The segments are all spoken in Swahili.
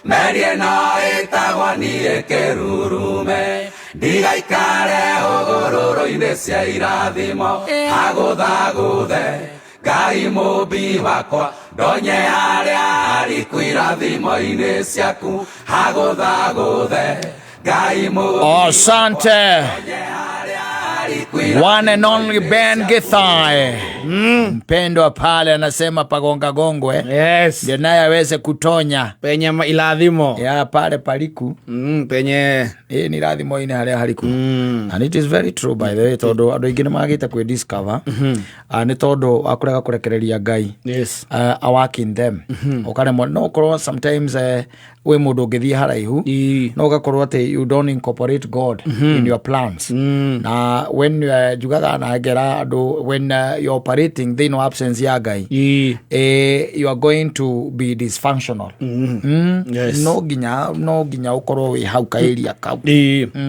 merie no etagwanie kerurume ndigaikare ogororo-inĩ cia irathimo agũthagũthe Ngai mũmbi wakwa ndonye harĩa ariku irathimo-inĩ ciaku agũthagũthe Ngai mũmbi asante one and only Ben Githai mpendwa pale anasema pagonga gongwe Yes. ndio naye aweze kutonya Penye ilathimo. ya pale paliku Penye ni irathimo ine haria hariku and it is very true by the way todo andu ingi nimagite kwe discover ni todo akurega kurekereria Ngai. Yes. Working them ukaremwo no korwo sometimes we mundu ngithie haraihu no ugakorwo ati you don't incorporate God in your plans na when jugaga na ngera andu when you operating they no absence ya Ngai you are going to be dysfunctional. Yes. no ginya ukorwo wi hau kairia kau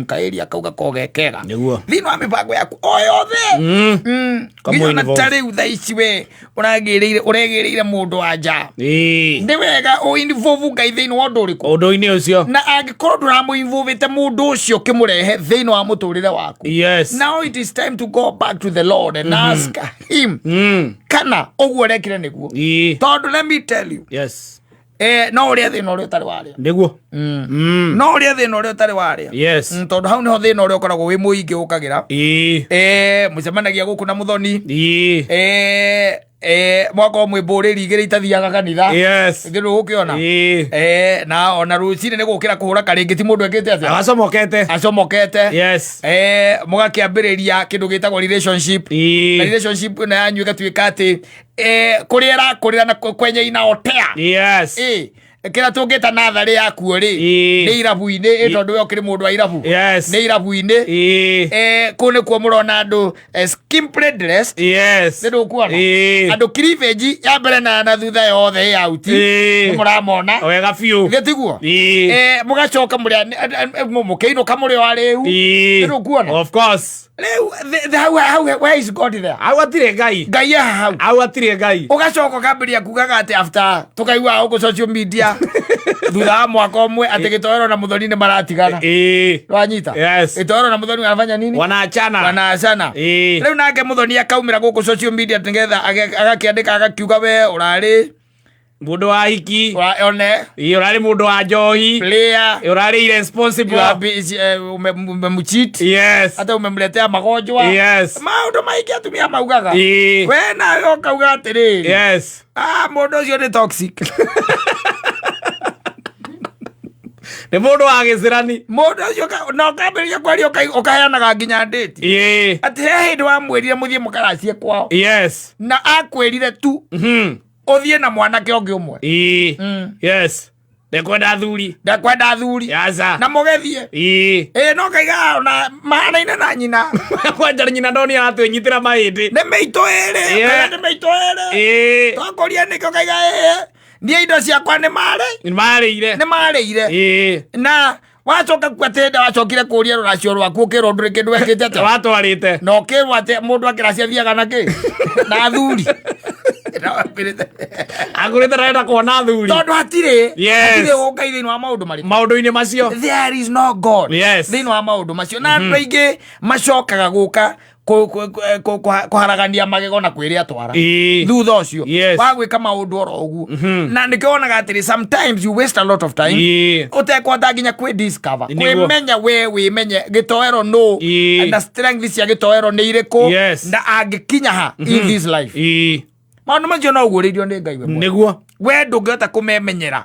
kairia kau gakogekega thino wa mibango yaku oyothe ginya tari uthaici we uregereire mundu anja ndi wega o involve Ngai thino wa Undu-ini ucio na angikorwo nduramuinvolvete mundu ucio kimurehe thino wa muturire waku. Yes. Now it is time to go back to the Lord and ask him kana oguo rekire niguo tondu let me tell you. Yes. No ria thina uria utari waria niguo no ria thina uria utari waria. Yes. Tondu hau niho thina uria ukoragwo wi muingi ukagira mucemanagia guku na muthoni mwako mwimburiri igiri itathiaga kanitha. Yes. Ngiru ukiona na ona rucini ni gukira kuhura karingi ti mundu ekite atia acomokete. Yes. Mugakiambiriria kindu gitagwo relationship na relationship na yanyu igatuika ati kuriera kurira na kwenye inaotea. Yes. Kira tungita nathari yaku ri ni irabu-ini tondu we ukiri mundu wa irabu. Yes. Ni irabu-ini kune kwa murona andu skimply dressed. Yes. Ndu kuona andu cleavage ya mbere na thutha yothe ya uti muramona wega fiu getiguo mugacoka muria mukeino kamuri wa riu ndu kuona. Of course. Where is God there? Au atire Ngai. Ngai hau. Au atire Ngai. Ugacoka kambiria kugaga ati after tukaigua uko social media thutha mwaka umwe ati gitoero na muthoni ni maratigana. Rwanyita. Yes. Gitoero na muthoni wanafanya nini? Wanaachana. Riu nake muthoni akaumira guku social media tingetha agakiandika agakiuga we urari mundu wa hiki one urari mundu wa njohi player urari irresponsible umemucheat. Yes. Hata umemletea magonjwa. Yes. Maundu maiki atumia maugaga we na yo kauga atiri. Yes. Mundu ucio ni toxic. Ni mundu wa gicirani mundu ucio no kambiria kwari ukaheanaga nginya date ati he hindi wa mwirire muthie mukaracie kwao. Yes. Na akwirire tu uthie na mwanake ungi umwe. Yes. Ndakwenda thuri yaza na mugethie no kaiga na mahanaine na nyina kwanja nyina ndoni atwinyitira mahindi ni meito ere twakoria nikio kaiga nie indo ciakwa ni marĩire na wacoka kwatenda wacokire kuria ruracio rwaku ukirwo nduri kindu wekite ate watwarite no kirwo ate mundu akiracia thiaga na ki na thuri agurite renda kuona thuri tondu hatire uka thini wa maundu-ini macio there is no God thini wa maundu macio na andu aingi macokaga guka kuharagania magego na kwiria twara thutha ucio wa gwika maundu oro uguo na nikionaga atiri sometimes you waste a lot of time utekwenda nginya kwi discover kwimenya we wimenye gitoero no na strength cia gitoero ni iriku na angikinya ha in this life maundu macio no uguririo ni Ngai we niguo we ndungihota kumemenyera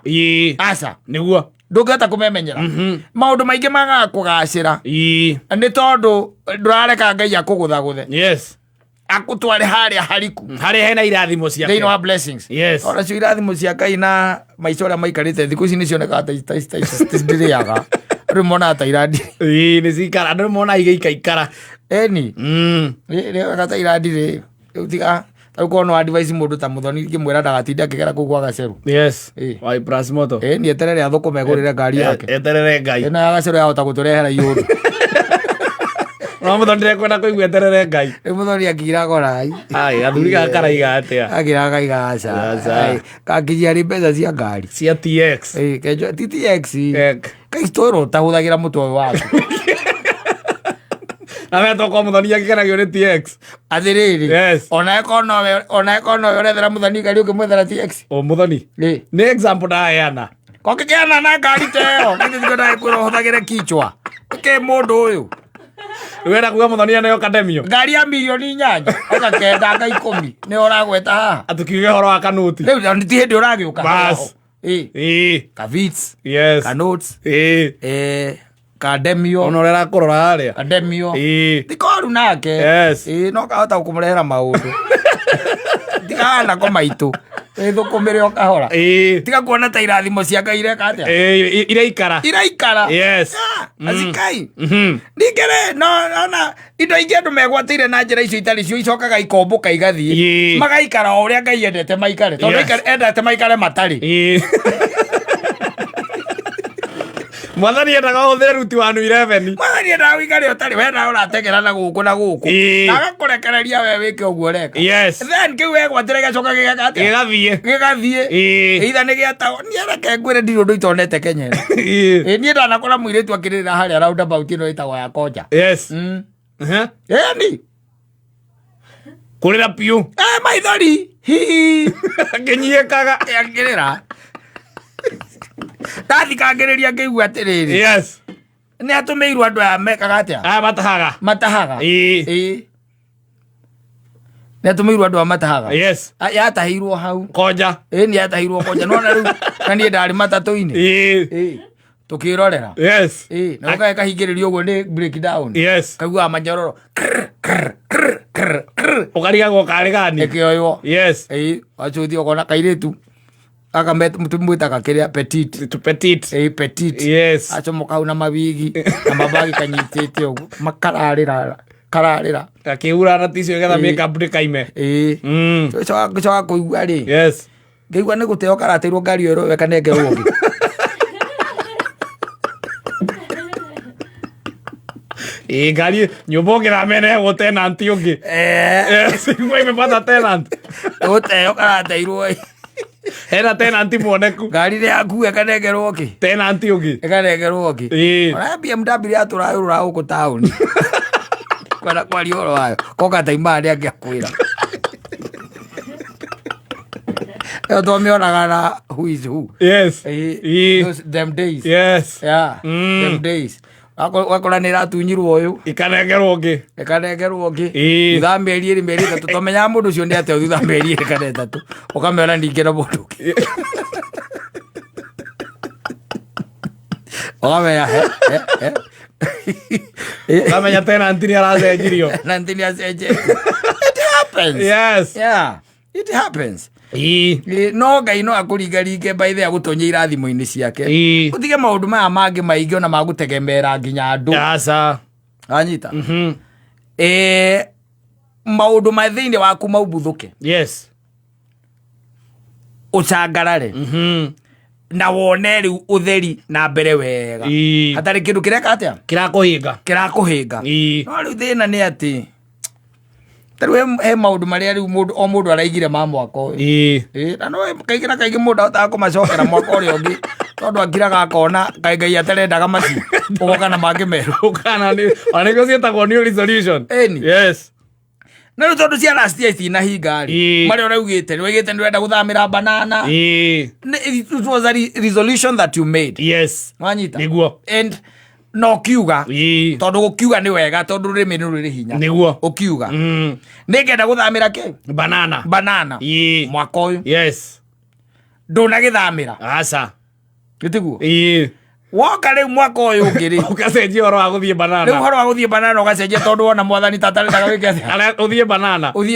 aca niguo ndungihota kumemenyera maundu maingi magaga kugacira ni tondu ndurareka Ngai akuguthaguthe. Yes. Akutware haria hariku haria hena irathimo ciake they know our blessings. Yes. Ora cio irathimo cia Ngai na maica uria maikarite thiku ici nicioneka ndiriaga rimona ta iradi ni cikara andu mona igaikara eni gata iradi utiga uko no advice mundu ta muthoni kimwira ndagatinda akigera kugwa gaceru. Yes. Wai plus moto ni eterere athukome gurire ngari yake eterere Ngai na gaceru yahota guturehera iundu No muthoni ndekwenda kuigua terere Ngai. Muthoni akira korai. Ai gathuri ga karaiga atia. Akira kaiga aca. Kakijia ri mbeca cia ngari. Cia TX. Kejo TTX. Kaistoro tahuthagira mutwe waku. Ame toko muthoni akikenagio ni TX. Athiriri. Yes. Ona ekono yorethera muthoni ngari ukimwethera TX. O muthoni. Ni example ndaheana. Kokekeana na ngari teo. Kithiko na ikwira huthagire kichwa. Ke mundu uyu. Wera kuga muthoni ane yo kademio. Ngari ya milioni 8 akakenda nga 10 ni uragweta haha. Atukiuge horo wa kanuti. Riu ndi hindi uragiuka. Bas. Kavits. Yes. Kanotes. Kademio. Ono rera kurora haria. Kademio. Tikoru nake. Yes. No kahota kumurehera maundu. Tikana ko maitu. Thukumire o kahora. Tiga kuona ta irathimo cia Ngai ireka atia. Iraikara. Yes. Azikai. Ningere no indo ingĩ andũ megwatĩire na njĩra icio itari cio icokaga ikomboka igathiĩ magaikara o ũrĩa Ngai endete maikare tondũ endete maikare matarĩ. Mwathani endaga ũhũthĩre ruti wanu 11. Mwathani endaga ũikare ũtarĩ wenda ũrategera na gũkũ na gũkũ na agakũrekereria we wĩke ũguo ũreka. Then kĩu wegwatĩra gĩgacoka gĩgathiĩ either nĩ gĩatago niĩ reke ngwĩre ndirĩ ũndũ itonete Kenya ĩno. Niĩ ndanakora mũirĩtu akĩrĩrĩra harĩa roundabout ĩno ĩtagwo ya Koja. Ni kũrĩra piũ maithori akĩnyiĩkaga akĩrĩra ndathikangĩrĩria ngĩigua atĩrĩrĩ nĩ atũmĩirwo andũ aya mekaga atĩa matahaga nĩ atũmĩirwo andũ aya matahaga yatahĩirwo hau Koja nĩ yatahĩirwo Koja nona rĩu na niĩ ndarĩ matatũ-inĩ tukĩrorera na gũkae kahingĩrĩrio ũguo nĩ breakdown kaiguaga manyororo ũkarigagwo karĩ gani ĩkĩoywo wacuthi ũkona kairĩtu aka mwĩtaga kĩrĩa petit acomoka hau na mawigi na mabagi kanyitĩte ũguo kararĩra akĩura na ticio getha makeup ndĩkaime gĩcoka kũigua rĩ ngĩigua nĩ gũteo karatĩirwo ngari ĩyo ĩrowe kanengerwo ũngĩ ngari nyũmba ũngĩrameneagwo tenanti ũngĩ sigua imepata tenant gũteo karateirwo hena tenanti muoneku ngari nĩ yaku ĩkanengerwo ũngĩ tenanti ũngĩ ĩkanengerwo ũngĩ ona BMW yatũragũra gũkũ taũni kwenda kwaria ũhoro wayo koka taimaa nĩ angĩakwĩra ĩyo twamĩonaga na who is who them days them days wakora nĩ ĩratunyirwo ũyũ ĩkanengerwo ũngĩ thutha mĩeri 2 mĩeri 3 tũmenyaga mũndũ ũcio nĩ atĩa thutha mĩeri 2 kana 3 ũkamĩona ningĩ na mũndũ ũngĩ ũkamenya ũkamenya tenanti nĩ aracenjirio it happens no Ngai no akũringaringe by the agũtonye irathimo-inĩ ciake ũtige maũndũ maya mangĩ maingĩ ona magũtegemera nginya andũ anyita maũndũ ma thĩinĩ waku maubuthũke ũcangarare na wone rĩu ũtheri na mbere wega hatarĩ kĩndũ kĩreka atĩa kĩrakũhĩnga no rĩu thĩna nĩ atĩ tarĩu he maũndũ marĩa rĩu o mũndũ araigire ma mwaka ũyũ na no kaingĩ na kaingĩ mũndũ ahotaga kũmacokera mwaka ũrĩa ũngĩ tondũ akiraga akona Ngai atarendaga maci ũgoka na mangĩ merũ nĩguo ciĩtagwo new resolution na rĩu tondũ cia last year itinahinga marĩa ũraugĩte nĩwaigĩte nĩũrenda gũthamĩra banana it was a resolution that you made wanyita and no kiuga tondũ gũkiuga nĩ wega tondũ rĩmĩ nĩ rũrĩ hinya nĩguo ũkiuga nĩngenda gũthamĩra kĩ banana mwaka ũyũ ndũnagĩthamĩra gĩtiguo woka rĩu mwaka ũyũ ũngĩ rĩ ũgacenjia ũhoro wa gũthiĩ banana rĩu ũhoro wa gũthiĩ banana ũgacenjia tondũ wona mwathani ta atarendaga wĩke atĩa ũthiĩ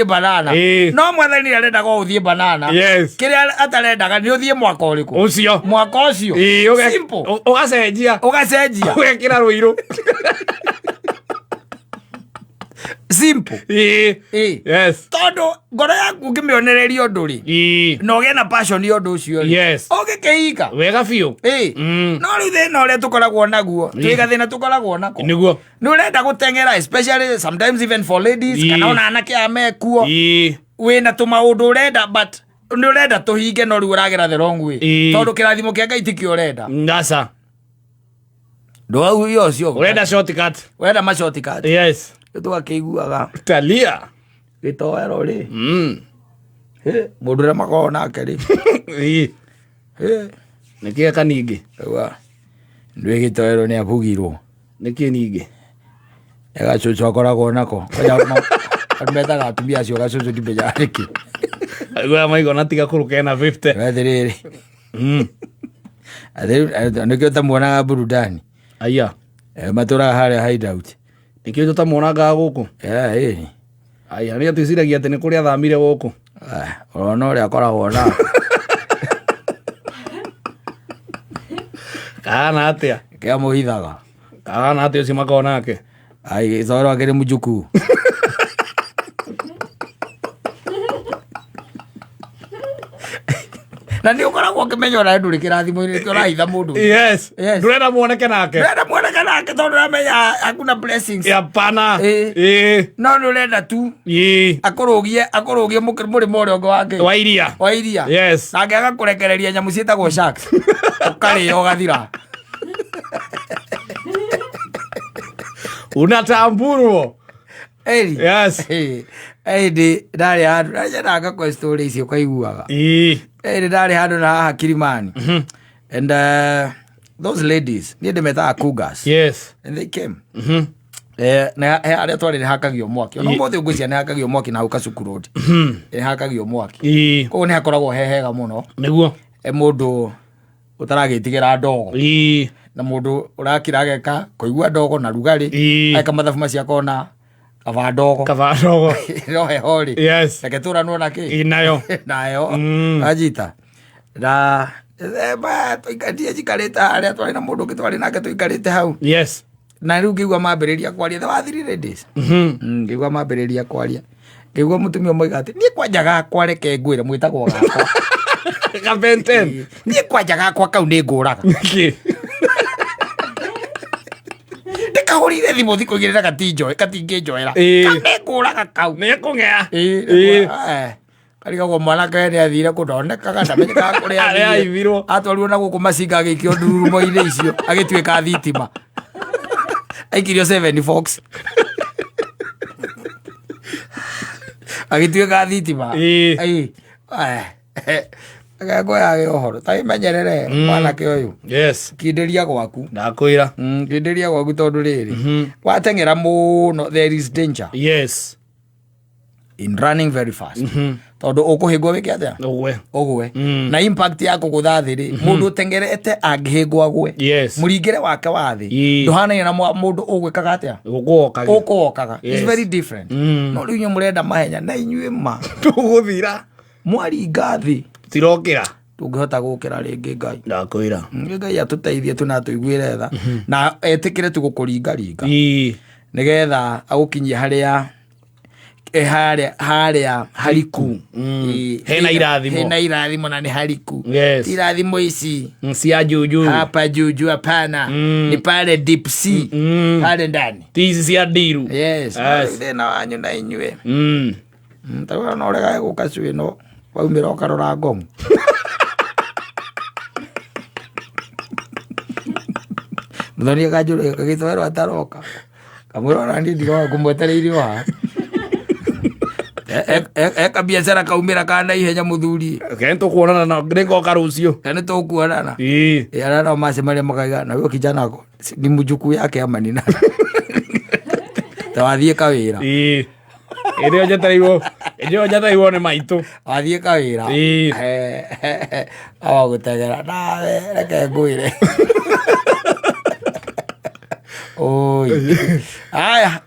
banana no mwathani arendaga ũthiĩ banana kĩrĩa atarendaga nĩ ũthiĩ mwaka ũrĩkũ mwaka ũcio ũgacenjia ũgekĩra rũirũ simple Yes. Todo ngoro yaku ngimionereria undu ri no ge na passion ya undu ucio ri Yes. Keika Wega biũ. no riu thina uria tukoragwo naguo twiga thina tukoragwo nako Nĩguo. ni urenda gutengera especially sometimes even for ladies kana ona anake amekuo wina tumaundu urenda but ni urenda tuhinge no riu uragera the wrong way tondu kirathimo kia Ngai tikio urenda Ndasa. ndo hiyo cio Urenda shortcut. urenda ma shortcut Yes. tugakeiguaga Talia. gitoero ri mundu uria makoragwo nake ri Nĩkĩo kaningĩ. ndwi gitoero ni abugirwo Nĩkĩo ningĩ. gacucu akoragwo nako metaga atumia acio gacucu ndimenya nĩkĩ Gwa maigo natiga kũrũka na 50. athirĩrĩ nĩkĩo tamuonaga burudani Aya. matũraga harĩa hideout Nĩkĩo tũtamuonaga gũkũ. Aya nĩ atwĩciragia atĩ nĩ kũrĩa athamire gũkũ. ona ũrĩa akoragwo na Kana atĩa. kĩa mũhithaga Kana atĩa ũcio makoragwo nake. gĩcoero akĩrĩ mũjuku na nĩ ũkoragwo ũkĩmenya ona ndũrĩ kĩrathimo-inĩ kĩo ũrahitha mũndũ. Yes. Ndũrenda muoneke nake. Ndũrenda muoneke nake tondũ ũramenya hakuna blessings. Hapana. No nĩ ũrenda tu akũrũgie mũrĩmo ũrĩa ũngĩ wake wa iria. Yes. Nake agakũrekereria nyamũ ciĩtagwo sharks ũkarĩa ũgathira. Unatamburwo. Yes. Ndarĩ handũ nyendaga kwa story icio ũkaiguaga. Ndarĩ handũ na haha Kilimani. And those ladies niĩ ndĩmetaga cougars. Yes. And they came. Na harĩa twarĩ nĩ hakagio mwaki. Ona ũmũthĩ ũngĩcia nĩ hakagio mwaki na hau Kasuku Road. Nĩ hakagio mwaki. Koguo nĩ hakoragwo he hega mũno. Nĩguo. Mũndũ ũtaragĩtigĩra ndogo. Na mũndũ ũrakira ageka kũigua ndogo na rugarĩ. Eka mathabu macio akona kaba ndogo. No heho rĩ. Yes. Reke tũranwo na kĩ. Nayo. Ajita. Na tũikarĩte njikarĩte harĩa twarĩ na mũndũ ũngĩ twarĩ nake tũikarĩte hau. Yes. Na rĩu ngĩigua mambĩrĩria kwaria the wa 3 ladies. Ngĩigua mambĩrĩria kwaria. Ngĩigua mũtumia ũmwe atĩ niĩ kwanja gakwa reke ngwĩre mwĩtagwo gakwa. Kapenten. Niĩ kwanja gakwa kau nĩ ngũraga. Ndĩkahũrire thimũ thikũ igĩrĩ na gatingĩnjoera. Nĩ ngũraga kau. Nĩ kũng'ea. Karigagwo mwanake nĩ athire kũndonekaga ndamenyekaga kũrĩa athire. Atwarirwo na gũkũ macinga agĩikio ndururumo-inĩ icio agĩtuĩka thitima. Aikirio 7 Fox. Agĩtuĩka thitima. Agakũya ũhoro ta imenyerere mwanake ũyũ. Yes. Kindĩria gwaku. Ndakwĩra. Kindĩria gwaku tondũ rĩrĩ wateng'era mũno there is danger. Yes. In running very fast. Tondu ukuhingwo wike atia ugwe na impact ya kugutha thi ri mundu tengerete angihingwo agwe muringire wake wa thi nduhanaine na mundu ugwikaga atia uguokaga it's very different no riu nyu murenda mahenya na inyue ma tuguthira mwaringa thi tirokira tungihota gukira ringi Ngai ndakwira Ngai atuteithie tu na tuiguire tha na etikire tu gukuringa nigetha agukinyie haria hariku hena irathimo na ni hariku irathimo ici cia juju hapa juju hapana ni pale deep sea pale ndani tizi cia ndiru thina wanyu na inyue tawa no rega guka cuino waumira ukarora ngomu muthoni kajuru kagitwero ataroka kamurora ndi ndiro kumwetereirio ha eka biashara kaumira kana ihenya muthuri kento kuonana na ngingo karucio kana to kuonana arana mase maria makaiga na huyo kijana wako ni mjukuu yake ama nina tawathie kawira Edio jatairwo ni maitu wathie kawira awa gutegera nawe reke ngwire oi aya